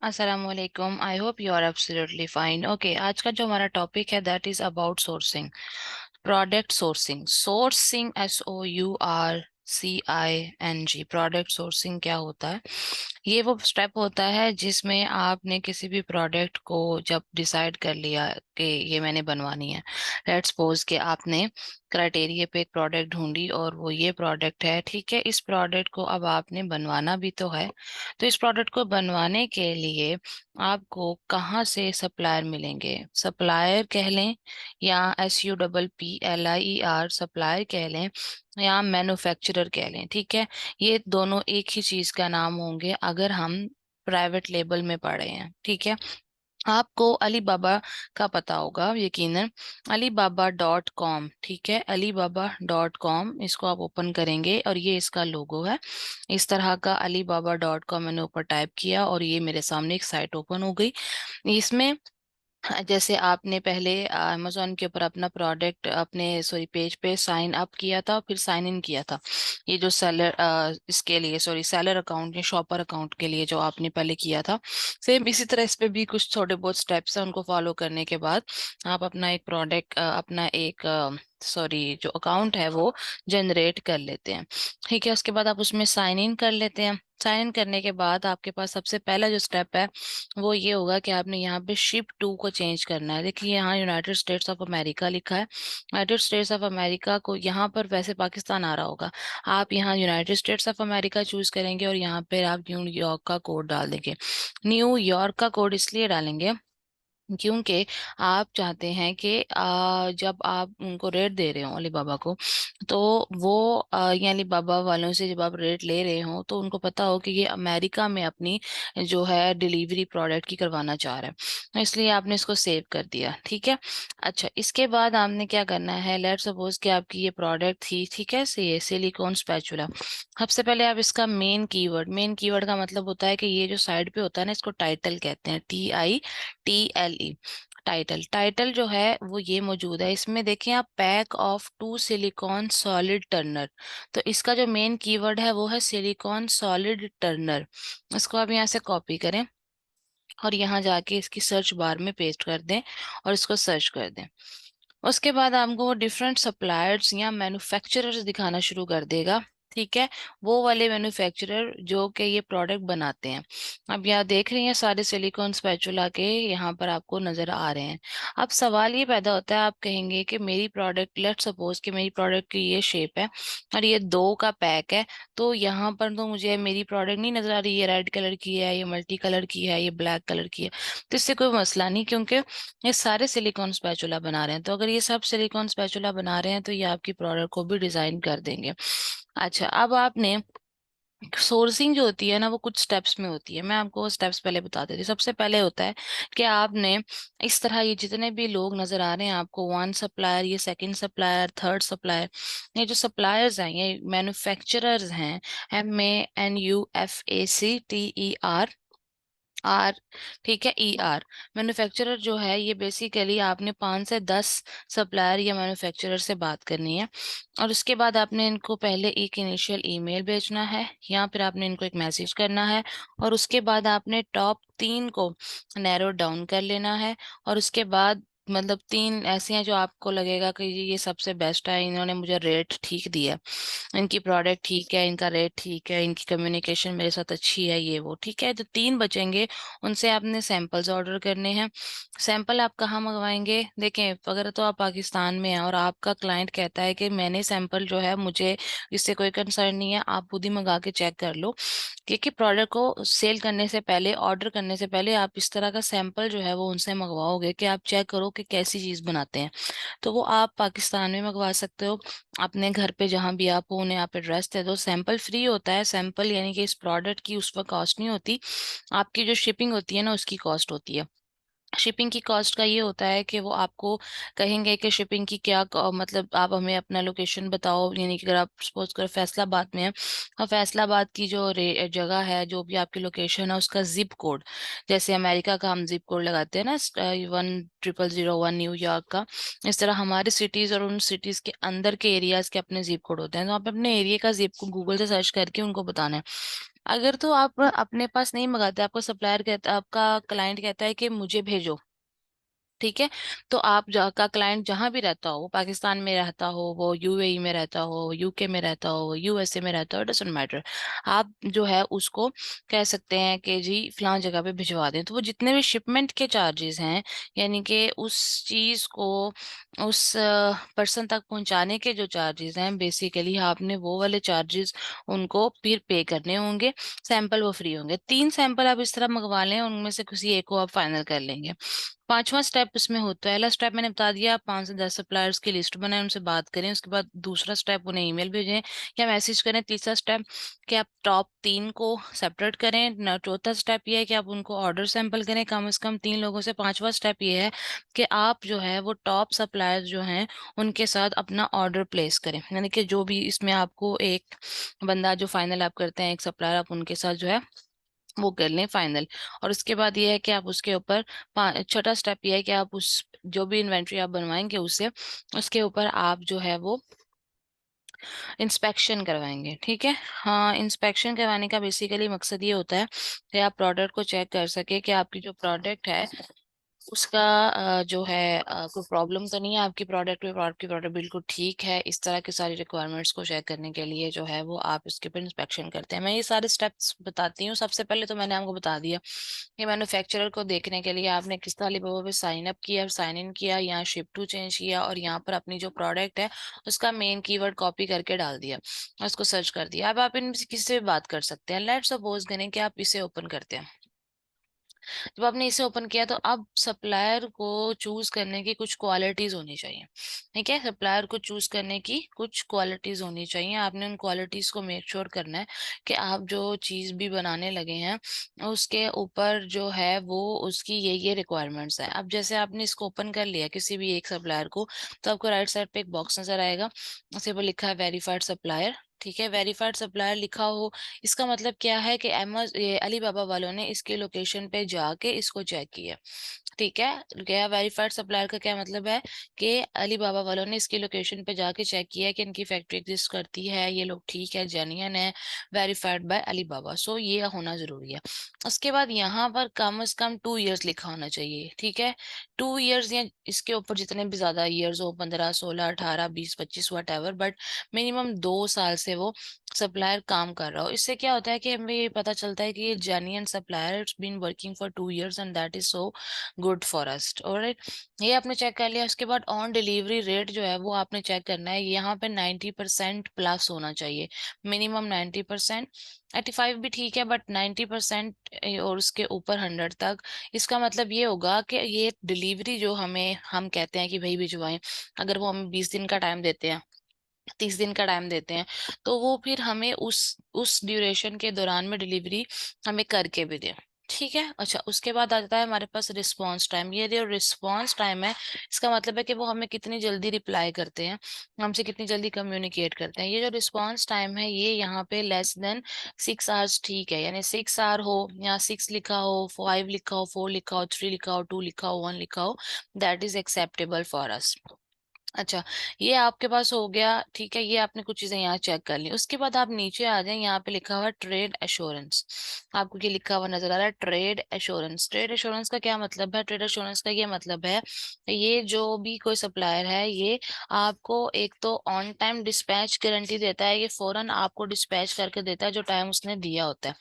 असलकुम। I hope you are absolutely fine. Okay, आज का जो हमारा टॉपिक है that is about sourcing, product sourcing. Sourcing, SOURCING, product sourcing क्या होता है? ये वो स्टेप होता है जिसमें आपने किसी भी प्रोडक्ट को जब डिसाइड कर लिया कि ये मैंने बनवानी है। लेट्स सपोज कि आपने क्राइटेरिया पे एक प्रोडक्ट ढूंढी और वो ये प्रोडक्ट है, ठीक है। इस प्रोडक्ट को अब आपने बनवाना भी तो है। तो इस प्रोडक्ट को बनवाने के लिए आपको कहाँ से सप्लायर मिलेंगे? सप्लायर कह लें या SUPPLIER सप्लायर कह लें या मैन्युफैक्चरर कह लें, ठीक है। ये दोनों एक ही चीज का नाम होंगे अगर हम प्राइवेट लेबल में पढ़े हैं, ठीक है। आपको अलीबाबा का पता होगा यकीनन, alibaba.com, ठीक है। alibaba.com, इसको आप ओपन करेंगे और ये इसका लोगो है इस तरह का। alibaba.com मैंने ऊपर टाइप किया और ये मेरे सामने एक साइट ओपन हो गई। इसमें जैसे आपने पहले अमेजोन के ऊपर अपना प्रोडक्ट अपने पेज पे साइन अप किया था, फिर साइन इन किया था। ये जो सेलर इसके लिए सेलर अकाउंट या शॉपर अकाउंट के लिए जो आपने पहले किया था, सेम इसी तरह इस पे भी कुछ थोड़े बहुत स्टेप्स हैं। उनको फॉलो करने के बाद आप अपना एक प्रोडक्ट अपना एक जो अकाउंट है वो जनरेट कर लेते हैं, ठीक है। उसके बाद आप उसमें साइन इन कर लेते हैं। साइन इन करने के बाद आपके पास सबसे पहला जो स्टेप है वो ये होगा कि आपने यहाँ पे शिप टू को चेंज करना है। देखिए यहाँ यूनाइटेड स्टेट्स ऑफ अमेरिका लिखा है। यूनाइटेड स्टेट्स ऑफ अमेरिका को यहाँ पर वैसे पाकिस्तान आ रहा होगा, आप यहाँ United states of America choose करेंगे और यहाँ पे आप न्यूयॉर्क का कोड डाल देंगे। न्यूयॉर्क का कोड इसलिए डालेंगे क्योंकि आप चाहते हैं कि जब आप उनको रेट दे रहे हो अलीबाबा को, तो वो ये अलीबाबा वालों से जब आप रेट ले रहे हो तो उनको पता हो कि ये अमेरिका में अपनी जो है डिलीवरी प्रोडक्ट की करवाना चाह रहा है। तो इसलिए आपने इसको सेव कर दिया, ठीक है। अच्छा, इसके बाद आपने क्या करना है? लेट्स सपोज कि आपकी ये प्रोडक्ट थी, ठीक है, ये सिलिकॉन स्पैचुला। सबसे पहले आप इसका मेन कीवर्ड का मतलब होता है कि ये जो साइड पे होता है ना, इसको टाइटल कहते हैं, TITLE। टाइटल टाइटल जो है वो ये मौजूद है इसमें। देखें आप, pack of 2 silicon solid Turner. तो इसका जो मेन कीवर्ड है वो है सिलिकॉन सॉलिड टर्नर। इसको आप यहाँ से कॉपी करें और यहाँ जाके इसकी सर्च बार में पेस्ट कर दें और इसको सर्च कर दें। उसके बाद आपको वो डिफरेंट सप्लायर्स या मैन्युफैक्चरर्स दिखाना शुरू कर देगा, ठीक है। वो वाले मैन्युफैक्चरर जो कि ये प्रोडक्ट बनाते हैं। अब यहाँ देख रही हैं सारे सिलिकॉन स्पैचुला के यहाँ पर आपको नजर आ रहे हैं। अब सवाल ये पैदा होता है, आप कहेंगे कि मेरी प्रोडक्ट, लेट सपोज कि मेरी प्रोडक्ट की ये शेप है और ये 2 का पैक है, तो यहाँ पर तो मुझे मेरी प्रोडक्ट नहीं नजर आ रही। ये रेड कलर की है, ये मल्टी कलर की है, ये ब्लैक कलर की है। तो इससे कोई मसला नहीं, क्योंकि ये सारे सिलिकॉन स्पैचुला बना रहे हैं। तो अगर ये सब सिलिकॉन स्पैचुला बना रहे हैं तो ये आपकी प्रोडक्ट को भी डिजाइन कर देंगे। अच्छा, अब आपने सोर्सिंग जो होती है ना वो कुछ स्टेप्स में होती है। मैं आपको स्टेप्स पहले बता देती हूँ। सबसे पहले होता है कि आपने इस तरह ये जितने भी लोग नजर आ रहे हैं आपको, 1 सप्लायर, ये सेकंड सप्लायर, थर्ड सप्लायर, ये जो सप्लायर्स हैं ये मैन्युफैक्चरर्स हैं। MANUFACTURER, ठीक है, ER। मैन्युफैक्चरर जो है ये बेसिकली आपने 5 से 10 सप्लायर या मैन्युफैक्चरर से बात करनी है और उसके बाद आपने इनको पहले एक इनिशियल ईमेल भेजना है या फिर आपने इनको एक मैसेज करना है और उसके बाद आपने टॉप 3 को नैरो डाउन कर लेना है। और उसके बाद मतलब 3 ऐसे हैं जो आपको लगेगा कि ये सबसे बेस्ट है, इन्होंने मुझे रेट ठीक दिया, इनकी प्रोडक्ट ठीक है, इनका रेट ठीक है, इनकी कम्युनिकेशन मेरे साथ अच्छी है, ये वो, ठीक है। तो 3 बचेंगे, उनसे आपने सैंपल्स ऑर्डर करने हैं। सैंपल आप कहाँ मंगवाएंगे? देखें, अगर तो आप पाकिस्तान में हैं और आपका क्लाइंट कहता है कि मैंने सैंपल जो है, मुझे इससे कोई कंसर्न नहीं है, आप खुद ही मंगा के चेक कर लो। क्योंकि प्रोडक्ट को सेल करने से पहले, ऑर्डर करने से पहले आप इस तरह का सैंपल जो है वो उनसे मंगवाओगे कि आप चेक करो कि कैसी चीज़ बनाते हैं। तो वो आप पाकिस्तान में मंगवा सकते हो, अपने घर पे जहाँ भी आप हो उन्हें आप एड्रेस दे दो। सैंपल फ्री होता है। सैंपल यानी कि इस प्रोडक्ट की उस वक्त कॉस्ट नहीं होती, आपकी जो शिपिंग होती है ना उसकी कॉस्ट होती है। शिपिंग की कॉस्ट का ये होता है कि वो आपको कहेंगे कि शिपिंग की क्या मतलब आप हमें अपना लोकेशन बताओ। यानी कि अगर आप सपोज करो फैसलाबाद में है और फैसलाबाद की जो जगह है, जो भी आपकी लोकेशन है, उसका जिप कोड, जैसे अमेरिका का हम जिप कोड लगाते हैं ना, 10001 न्यूयॉर्क का, इस तरह हमारे सिटीज और उन सिटीज के अंदर के एरियाज के अपने जिप कोड होते हैं। तो आप अपने एरिया का जिप को गूगल से सर्च करके उनको बताना है। अगर तो आप अपने पास नहीं मंगाते, आपको सप्लायर कहता, आपका क्लाइंट कहता है कि मुझे भेजो, ठीक है, तो आप का क्लाइंट जहां भी रहता हो, वो पाकिस्तान में रहता हो, वो यूएई में रहता हो, यूके में रहता हो, यूएसए में रहता हो, डजेंट मैटर, आप जो है उसको कह सकते हैं कि जी फलां जगह पे भिजवा दें। तो वो जितने भी शिपमेंट के चार्जेस हैं, यानी कि उस चीज को उस पर्सन तक पहुंचाने के जो चार्जेस हैं, बेसिकली आपने वो वाले चार्जेस उनको फिर पे करने होंगे। सैंपल वो फ्री होंगे। 3 सैंपल आप इस तरह मंगवा लें, उनमें से किसी एक को आप फाइनल कर लेंगे। पांचवा स्टेप इसमें होता है, पहला स्टेप मैंने बता दिया, आप 5 से 10 सप्लायर्स की लिस्ट बनाएं, उनसे बात करें। उसके बाद दूसरा स्टेप उन्हें ईमेल भेजें या मैसेज करें। तीसरा स्टेप कि आप टॉप 3 को सेपरेट करें। चौथा स्टेप ये है कि आप उनको ऑर्डर सैंपल करें कम से कम 3 लोगों से। पांचवा स्टेप ये है कि आप जो है वो टॉप सप्लायर्स जो हैं उनके साथ अपना ऑर्डर प्लेस करें, यानी कि जो भी इसमें आपको एक बंदा जो फाइनल आप करते हैं, एक सप्लायर, आप उनके साथ जो है वो कर लें फाइनल। और उसके बाद ये है कि आप उसके ऊपर छठा स्टेप ये है कि आप उस जो भी इन्वेंट्री आप बनवाएंगे उससे, उसके ऊपर आप जो है वो इंस्पेक्शन करवाएंगे, ठीक है। हाँ, इंस्पेक्शन करवाने का बेसिकली मकसद ये होता है कि आप प्रोडक्ट को चेक कर सके कि आपकी जो प्रोडक्ट है उसका जो है कोई प्रॉब्लम तो नहीं है आपकी प्रोडक्ट में, आपकी प्रोडक्ट बिल्कुल ठीक है। इस तरह की सारी रिक्वायरमेंट्स को चेक करने के लिए जो है वो आप इसके ऊपर इंस्पेक्शन करते हैं। मैं ये सारे स्टेप्स बताती हूँ। सबसे पहले तो मैंने आपको बता दिया कि मैन्युफैक्चरर को देखने के लिए आपने किस तरह अलीबाबा पे साइन अप किया, साइन इन किया, यहाँ शिप टू चेंज किया, और यहाँ पर अपनी जो प्रोडक्ट है उसका मेन कीवर्ड कॉपी करके डाल दिया और उसको सर्च कर दिया। अब आप इन किसी से भी बात कर सकते हैं। लेट्स सपोज करें कि आप इसे ओपन करते हैं। जब आपने इसे ओपन किया तो अब सप्लायर को चूज करने की कुछ क्वालिटीज होनी चाहिए, ठीक है। सप्लायर को चूज करने की कुछ क्वालिटीज होनी चाहिए। आपने उन क्वालिटीज को मेक श्योर करना है कि आप जो चीज भी बनाने लगे हैं उसके ऊपर जो है वो उसकी ये रिक्वायरमेंट्स है। अब जैसे आपने इसको ओपन कर लिया किसी भी एक सप्लायर को, तो आपको राइट साइड पे एक बॉक्स नजर आएगा, उस पर लिखा है वेरीफाइड सप्लायर, ठीक है। वेरीफाइड सप्लायर लिखा हो, इसका मतलब क्या है कि ये अलीबाबा वालों ने इसके लोकेशन पे जाके इसको चेक किया, ठीक है। क्या वेरीफाइड सप्लायर का क्या मतलब है कि अलीबाबा वालों ने इसकी लोकेशन पे जाके चेक किया कि इनकी फैक्ट्री एग्जिस्ट करती है, ये लोग ठीक है, जेन्युइन है, वेरीफाइड बाय अलीबाबा। सो ये होना जरूरी है। उसके बाद यहाँ पर कम से कम 2 इयर्स लिखा होना चाहिए, ठीक है। 2 इयर्स या इसके ऊपर जितने भी ज्यादा इयर्स हो, 15, 16, 18, 20, 25 वट एवर, बट मिनिमम 2 साल से वो सप्लायर काम कर रहा हो। इससे क्या होता है कि हमें ये पता चलता है कि ये genuine supplier it's been working for 2 years and that is so good for us, alright. ये आपने चेक कर लिया। उसके बाद ऑन डिलीवरी रेट जो है वो आपने चेक करना है। यहाँ पे 90% प्लस होना चाहिए, मिनिमम 90%। 85 भी ठीक है, बट 90% और उसके ऊपर 100 तक। इसका मतलब ये होगा कि ये डिलीवरी जो हम कहते हैं कि भाई भिजवाएं, अगर वो हमें 20 दिन का टाइम देते हैं, 30 दिन का टाइम देते हैं, तो वो फिर हमें उस ड्यूरेशन के दौरान में डिलीवरी हमें करके भी दें, ठीक है। अच्छा, उसके बाद आ जाता है हमारे पास रिस्पॉन्स टाइम। ये जो रिस्पॉन्स टाइम है, इसका मतलब है कि वो हमें कितनी जल्दी रिप्लाई करते हैं, हमसे कितनी जल्दी कम्युनिकेट करते हैं। ये जो रिस्पॉन्स टाइम है ये यहाँ पे लेस देन 6 आवर्स, ठीक है। यानी 6 आवर हो या 6 लिखा हो, 5 लिखा हो, 4 लिखा हो, 3 लिखा हो, 2 लिखा हो, 1 लिखा हो, that is acceptable for us. अच्छा, ये आपके पास हो गया, ठीक है। ये आपने कुछ चीजें यहाँ चेक कर ली। उसके बाद आप नीचे आ जाए, यहाँ पे लिखा हुआ है ट्रेड एश्योरेंस। आपको ये लिखा हुआ नजर आ रहा है ट्रेड एश्योरेंस। ट्रेड एश्योरेंस का क्या मतलब है? ट्रेड एश्योरेंस का ये मतलब है ये जो भी कोई सप्लायर है ये आपको एक तो ऑन टाइम डिस्पैच गारंटी देता है, ये फौरन आपको डिस्पैच करके देता है जो टाइम उसने दिया होता है,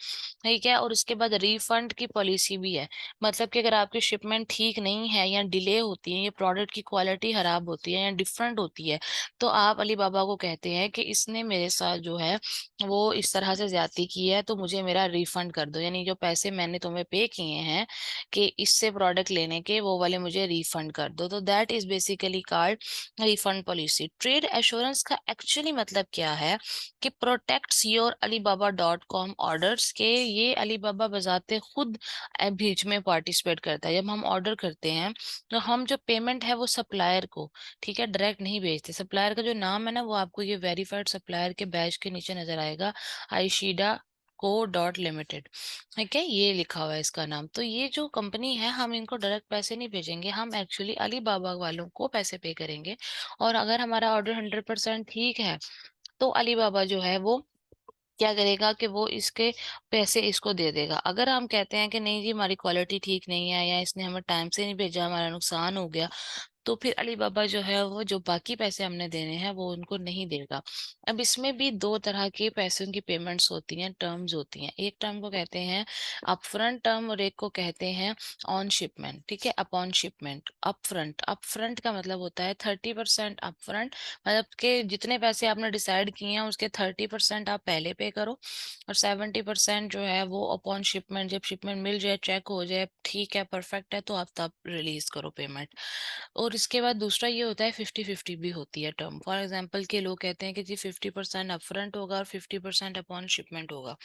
ठीक है। और उसके बाद रिफंड की पॉलिसी भी है। मतलब कि अगर आपकी शिपमेंट ठीक नहीं है या डिले होती है, या प्रोडक्ट की क्वालिटी खराब होती है या डिफरेंट होती है, तो आप अली बाबा को कहते हैं कि इसने मेरे साथ जो है वो इस तरह से ज्यादती की है, तो मुझे मेरा रिफंड कर दो, यानी जो पैसे मैंने तुम्हें पे किए हैं कि इससे प्रोडक्ट लेने के, वो वाले मुझे रिफंड कर दो। तो that is basically called refund policy. Trade assurance का एक्चुअली मतलब क्या है कि प्रोटेक्ट्स योर alibaba.com ऑर्डर्स के। ये अलीबाबा बजाते खुद बीच में पार्टिसिपेट करता है। जब हम ऑर्डर करते हैं तो हम जो पेमेंट है वो सप्लायर को, ठीक है, डायरेक्ट नहीं भेजते। सप्लायर का जो नाम है ना वो आपको ये वेरीफाइड सप्लायर के बैच के नीचे नजर आएगा, आईशीडा को. लिमिटेड, ठीक है, ये लिखा हुआ है इसका नाम। तो ये जो कंपनी है, हम इनको डायरेक्ट पैसे नहीं भेजेंगे, हम एक्चुअली अलीबाबा वालों को पैसे पे करेंगे। और अगर हमारा ऑर्डर 100% ठीक है तो अलीबाबा जो है वो क्या करेगा कि वो इसके पैसे इसको दे देगा। अगर हम कहते हैं कि नहीं जी हमारी क्वालिटी ठीक नहीं है, या इसने हमें टाइम से नहीं भेजा, हमारा नुकसान हो गया, तो फिर अलीबाबा जो है वो जो बाकी पैसे हमने देने हैं वो उनको नहीं देगा। अब इसमें भी दो तरह के पैसों की पेमेंट्स होती हैं, टर्म्स होती हैं। एक टर्म को कहते हैं अपफ्रंट टर्म, और एक को कहते हैं ऑन शिपमेंट। ठीक है, अपॉन शिपमेंट। अपफ्रंट, अपफ्रंट का मतलब होता है 30% अपफ्रंट, मतलब कि जितने पैसे आपने डिसाइड किए हैं उसके 30% आप पहले पे करो, और 70% जो है वो अपॉन शिपमेंट, जब शिपमेंट मिल जाए, चेक हो जाए, ठीक है, परफेक्ट है, तो आप तब रिलीज करो पेमेंट। और इसके बाद दूसरा ये होता है 50-50 भी होती है टर्म। फॉर एग्जांपल के लोग कहते हैं कि जी 50% अपफ्रंट होगा और 50% अपॉन शिपमेंट होगा।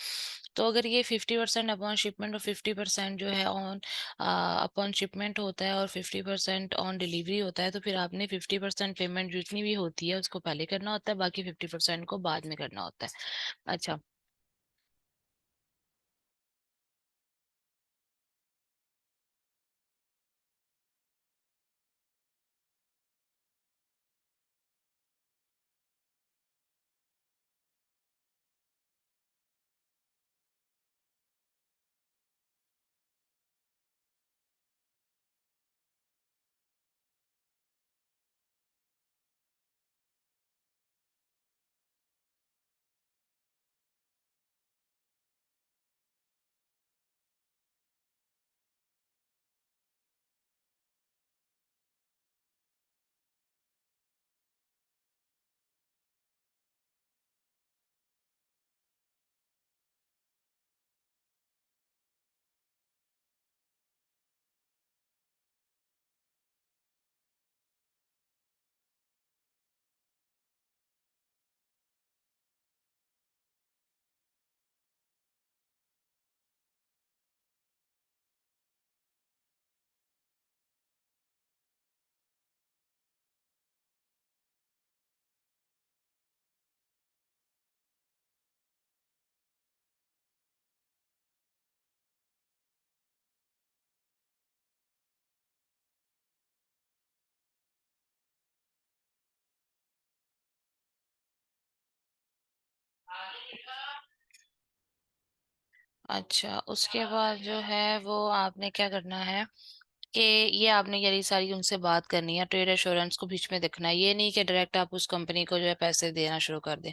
तो अगर ये 50% अपॉन शिपमेंट और 50% जो है ऑन अपॉन शिपमेंट होता है और 50% ऑन डिलीवरी होता है, तो फिर आपने 50% पेमेंट जितनी भी होती है उसको पहले करना होता है, बाकी 50% को बाद में करना होता है। अच्छा। अच्छा, उसके बाद जो है वो आपने क्या करना है कि ये आपने यही सारी उनसे बात करनी है, ट्रेड एश्योरेंस को बीच में देखना है, ये नहीं कि डायरेक्ट आप उस कंपनी को जो है पैसे देना शुरू कर दें।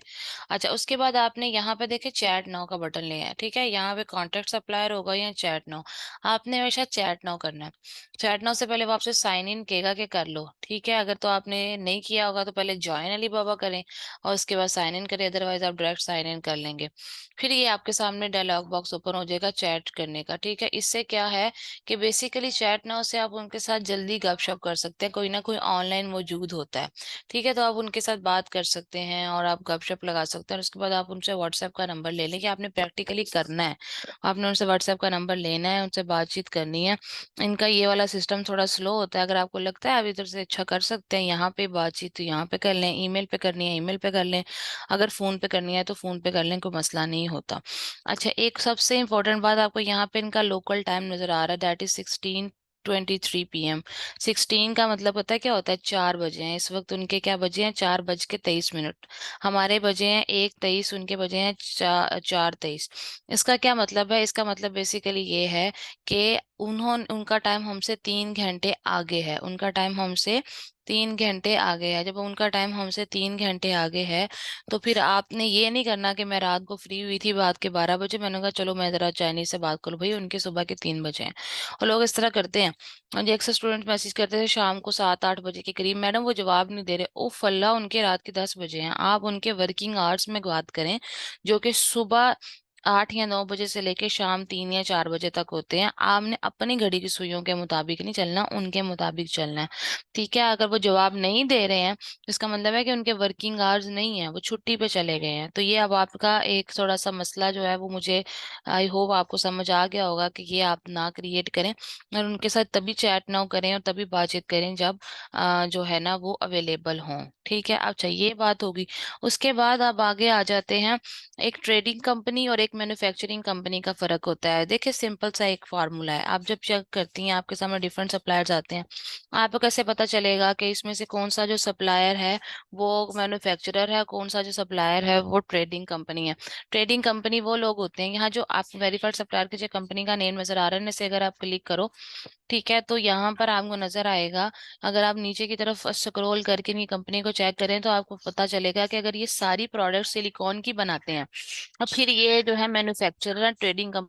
अच्छा, उसके बाद आपने यहाँ पे देखे चैट नाउ का बटन लिया है, ठीक है, यहाँ पे कॉन्ट्रैक्ट सप्लायर होगा या चैट नाउ। आपने हमेशा चैट नाउ करना है। चैट नाउ से पहले वो आपसे साइन इन कहेगा कि कर लो, ठीक है, अगर तो आपने नहीं किया होगा तो पहले ज्वाइन अली बाबा करें और उसके बाद साइन इन करें, अदरवाइज आप डायरेक्ट साइन इन कर लेंगे। फिर ये आपके सामने डायलॉग बॉक्स ओपन हो जाएगा चैट करने का, ठीक है। इससे क्या है कि बेसिकली चैट नाउ से आप उनके साथ जल्दी गपशप कर सकते हैं, कोई ना कोई ऑनलाइन मौजूद होता है, ठीक है, तो आप उनके साथ बात कर सकते हैं और आप गपशप लगा सकते हैं। और उसके बाद आप उनसे व्हाट्सएप का नंबर ले लें, कि आपने प्रैक्टिकली करना है, आपने उनसे व्हाट्सएप का नंबर लेना है, उनसे बातचीत करनी है। इनका ये वाला सिस्टम थोड़ा स्लो होता है, अगर आपको लगता है आप इधर से अच्छा कर सकते हैं यहाँ पे बातचीत, तो यहाँ पे कर लें, ईमेल पे करनी है ईमेल पे कर लें, अगर फोन पे करनी है तो फोन पे कर लें, कोई मसला नहीं होता। अच्छा, एक सबसे इम्पोर्टेंट बात, आपको यहाँ पे इनका लोकल टाइम नजर आ रहा है, दैट इज 16:23 PM। 16 का मतलब पता है क्या होता है, 4 बजे हैं इस वक्त, उनके क्या बजे हैं, 4:23। हमारे बजे हैं 1:23, उनके बजे हैं 4:23। इसका क्या मतलब है, इसका मतलब बेसिकली ये है कि उनका टाइम हमसे 3 घंटे आगे है, उनका टाइम हमसे 3 घंटे आगे है। जब उनका टाइम हमसे 3 घंटे आगे है, तो फिर आपने ये नहीं करना कि मैं रात को फ्री हुई थी बात के 12 बजे, मैंने कहा चलो मैं जरा चाइनीज से बात करूँ, भाई उनके सुबह के 3 बजे हैं। और लोग इस तरह करते हैं। मुझे अक्सर स्टूडेंट मैसेज करते थे शाम को 7-8 बजे के करीब, मैडम वो जवाब नहीं दे रहे, ओ फल्ला उनके रात के 10 बजे हैं। आप उनके वर्किंग आवर्स में बात करें, जो कि सुबह 8 या 9 बजे से लेके शाम 3 या 4 बजे तक होते हैं। आपने अपनी घड़ी की सुइयों के मुताबिक नहीं चलना, उनके मुताबिक चलना है, ठीक है। अगर वो जवाब नहीं दे रहे हैं, इसका मतलब है कि उनके वर्किंग आवर्स नहीं है, वो छुट्टी पे चले गए हैं। तो ये अब आपका एक थोड़ा सा मसला जो है वो मुझे आई होप आपको समझ आ गया होगा कि ये आप ना क्रिएट करें, और उनके साथ तभी चैट ना करें और तभी बातचीत करें जब जो है ना वो अवेलेबल हों, ठीक है। अच्छा, ये बात होगी। उसके बाद आप आगे आ जाते हैं, एक ट्रेडिंग कंपनी और एक मैन्युफैक्चरिंग कंपनी का फर्क होता है, देखिए सिंपल सा एक फार्मूला है। आप जब चेक करती हैं, आपके सामने डिफरेंट सप्लायर्स आते हैं, आपको कैसे पता चलेगा कि इसमें से कौन सा जो सप्लायर है वो मैन्युफैक्चरर है, कौन सा जो सप्लायर है वो ट्रेडिंग कंपनी है। ट्रेडिंग कंपनी वो लोग होते हैं, यहाँ जो आप वेरीफाइड सप्लायर के जो कंपनी का नेम नजर आ रहा है ना, इसे अगर आप क्लिक करो, ठीक है, तो यहाँ पर आपको नजर आएगा। अगर आप नीचे की तरफ स्क्रॉल करके नी कंपनी को चेक करें तो आपको पता चलेगा कि अगर ये सारी प्रोडक्ट सिलिकॉन की बनाते हैं, और फिर ये जो है मैन्युफैक्चरर ट्रेडिंग।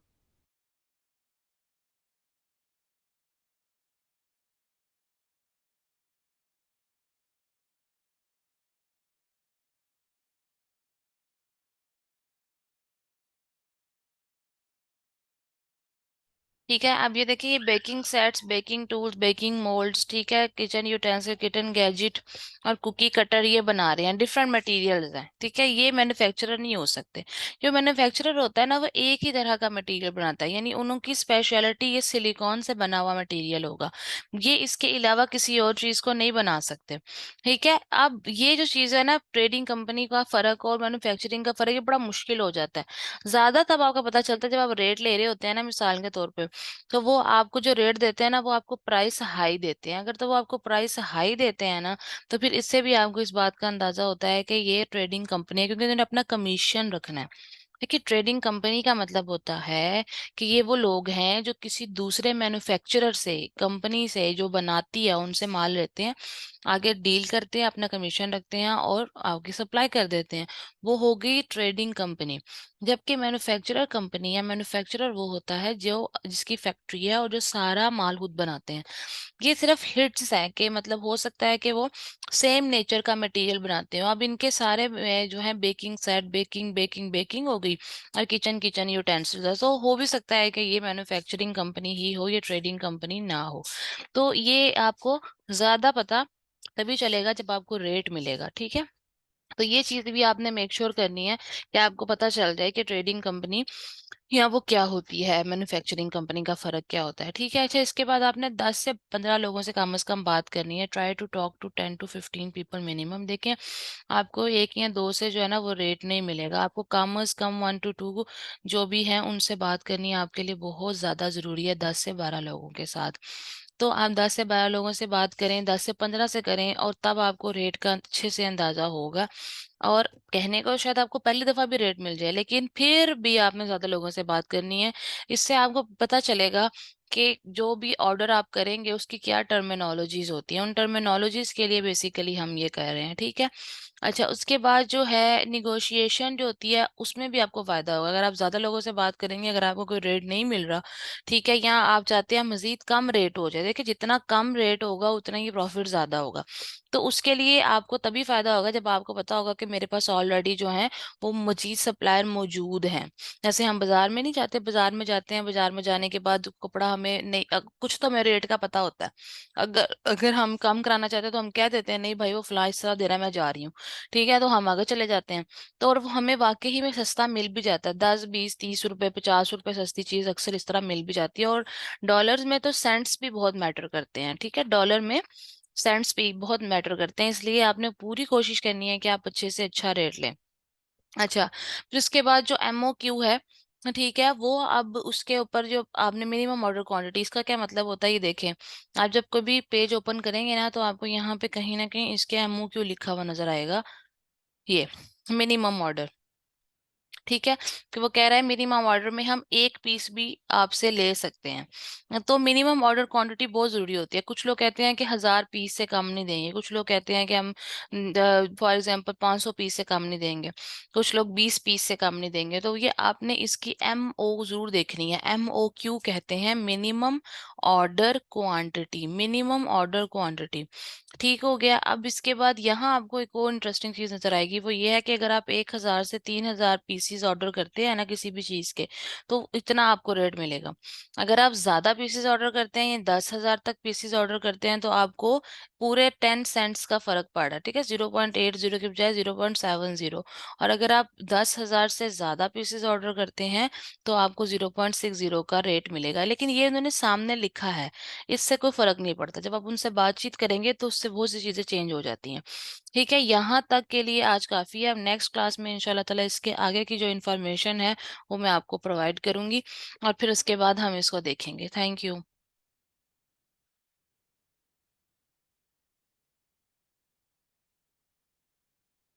ठीक है, अब ये देखिए, baking sets, baking tools, baking moulds, ठीक है, किचन यूटेंसिल, किचन गैजेट और कुकी कटर ये बना रहे हैं, डिफरेंट मटेरियल्स हैं। ठीक है, ये मैन्युफैक्चरर नहीं हो सकते। जो मैन्युफैक्चरर होता है ना, वो एक ही तरह का मटेरियल बनाता है, यानी उनकी स्पेशलिटी ये सिलिकॉन से बना हुआ मटेरियल होगा। ये इसके अलावा किसी और चीज को नहीं बना सकते। ठीक है, अब ये जो चीज है ना, ट्रेडिंग कंपनी का फर्क और मैन्युफैक्चरिंग का फर्क, ये बड़ा मुश्किल हो जाता है ज्यादा तब आपको पता चलता है जब आप रेट ले रहे होते हैं ना, मिसाल के तौर पे। तो वो आपको जो रेट देते हैं ना, वो आपको प्राइस हाई देते हैं। अगर तो वो आपको प्राइस हाई देते हैं ना, तो फिर इससे भी आपको इस बात का अंदाजा होता है कि ये ट्रेडिंग कंपनी है, क्योंकि उन्होंने अपना कमीशन रखना है। देखिए, ट्रेडिंग कंपनी का मतलब होता है कि ये वो लोग हैं जो किसी दूसरे मैन्युफैक्चरर से, कंपनी से जो बनाती है उनसे माल लेते हैं, आगे डील करते हैं, अपना कमीशन रखते हैं और आगे सप्लाई कर देते हैं। वो हो गई ट्रेडिंग कंपनी। जबकि मैन्युफैक्चरर कंपनी या मैन्युफैक्चरर वो होता है जो जिसकी फैक्ट्री है और जो सारा माल खुद बनाते हैं। ये सिर्फ हिट्स है कि मतलब हो सकता है कि वो सेम नेचर का मटेरियल बनाते हो। अब इनके सारे जो है baking set, baking baking baking हो गई, और किचन किचन यूटेंसिल्स, तो हो भी सकता है कि ये मैन्युफैक्चरिंग कंपनी ही हो, ये ट्रेडिंग कंपनी ना हो। तो ये आपको ज्यादा पता तभी चलेगा जब आपको रेट मिलेगा। ठीक है, तो ये चीज भी आपने मेक श्योर करनी है कि आपको पता चल जाए कि ट्रेडिंग कंपनी या वो क्या होती है, मैन्युफैक्चरिंग कंपनी का फर्क क्या होता है। ठीक है, अच्छा, इसके बाद आपने 10 से 15 लोगों से कम बात करनी है। Try to talk to 10 to 15 people minimum. देखें, आपको एक या दो से जो है ना वो रेट नहीं मिलेगा, आपको कम से कम 1 to 2 जो भी है उनसे बात करनी है, आपके लिए बहुत ज्यादा जरूरी है, 10 से 12 लोगों के साथ। तो आप 10 से 12 लोगों से बात करें, 10 से 15 से करें, और तब आपको रेट का अच्छे से अंदाजा होगा। और कहने को शायद आपको पहली दफा भी रेट मिल जाए, लेकिन फिर भी आपने ज्यादा लोगों से बात करनी है। इससे आपको पता चलेगा कि जो भी ऑर्डर आप करेंगे उसकी क्या टर्मिनोलॉजीज होती हैं। उन टर्मिनोलॉजीज के लिए बेसिकली हम ये कह रहे हैं। ठीक है, अच्छा, उसके बाद जो है निगोशिएशन जो होती है, उसमें भी आपको फायदा होगा। अगर आप ज्यादा लोगों से बात करेंगे, अगर आपको कोई रेट नहीं मिल रहा, ठीक है, या आप चाहते हैं मजीद कम रेट हो जाए, देखिए जितना कम रेट होगा उतना ही प्रॉफिट ज्यादा होगा। तो उसके लिए आपको तभी फायदा होगा जब आपको पता होगा कि मेरे पास ऑलरेडी जो है वो मजीद सप्लायर मौजूद हैं। जैसे हम बाजार में नहीं जाते, बाजार में जाते हैं, बाजार में जाने के बाद कपड़ा हमें नहीं, कुछ तो हमें रेट का पता होता है। अगर अगर हम कम कराना चाहते हैं तो हम कह देते हैं, नहीं भाई वो फला इस तरह दे रहा है, मैं जा रही हूँ। ठीक है, तो हम आगे चले जाते हैं। तो और वो हमें वाकई ही में सस्ता मिल भी जाता है, 10 20 30 रुपए 50 रुपए सस्ती चीज अक्सर इस तरह मिल भी जाती है। और डॉलर्स में तो सेंट्स भी बहुत मैटर करते हैं। ठीक है, डॉलर में सेंट्स भी बहुत मैटर करते हैं, इसलिए आपने पूरी कोशिश करनी है कि आप अच्छे से अच्छा रेट लें। अच्छा, फिर उसके बाद जो MOQ है, ठीक है, वो अब उसके ऊपर जो आपने मिनिमम ऑर्डर क्वांटिटी, इसका क्या मतलब होता है ये देखें। आप जब कोई भी पेज ओपन करेंगे ना, तो आपको यहाँ पे कहीं ना कहीं इसके MOQ लिखा हुआ नजर आएगा, ये मिनिमम ऑर्डर। ठीक है, कि वो कह रहा है मिनिमम ऑर्डर में हम एक पीस भी आपसे ले सकते हैं। तो मिनिमम ऑर्डर क्वांटिटी बहुत जरूरी होती है। कुछ लोग कहते हैं कि 1000 पीस से कम नहीं देंगे, कुछ लोग कहते हैं कि हम फॉर एग्जांपल 500 पीस से कम नहीं देंगे, कुछ लोग 20 पीस से कम नहीं देंगे। तो ये आपने इसकी MO जरूर देखनी है। MOQ कहते हैं minimum order quantity, minimum order quantity. ठीक हो गया, अब इसके बाद यहाँ आपको एक और इंटरेस्टिंग चीज नजर आएगी, वो ये है कि अगर आप 1000 से 3000 पीसीज ऑर्डर करते हैं ना किसी भी चीज के, तो इतना आपको रेट मिलेगा। अगर आप ज्यादा पीसीज ऑर्डर करते हैं या 10,000 तक पीसीज ऑर्डर करते हैं, तो आपको पूरे 10 सेंट्स का फर्क पड़ रहा है। ठीक है, 0.80 के बजाय 0.70। और अगर आप 10,000 से ज्यादा पीसीज ऑर्डर करते हैं, तो आपको 0.60 का रेट मिलेगा। लेकिन ये उन्होंने सामने लिखा है, इससे कोई फर्क नहीं पड़ता। जब आप उनसे बातचीत करेंगे तो उससे बहुत सी चीजें चेंज हो जाती हैं। ठीक है, यहाँ तक के लिए आज काफी है। अब नेक्स्ट क्लास में इंशाल्लाह ताला इसके आगे की जो इन्फॉर्मेशन है वो मैं आपको प्रोवाइड करूंगी, और फिर उसके बाद हम इसको देखेंगे। Thank you.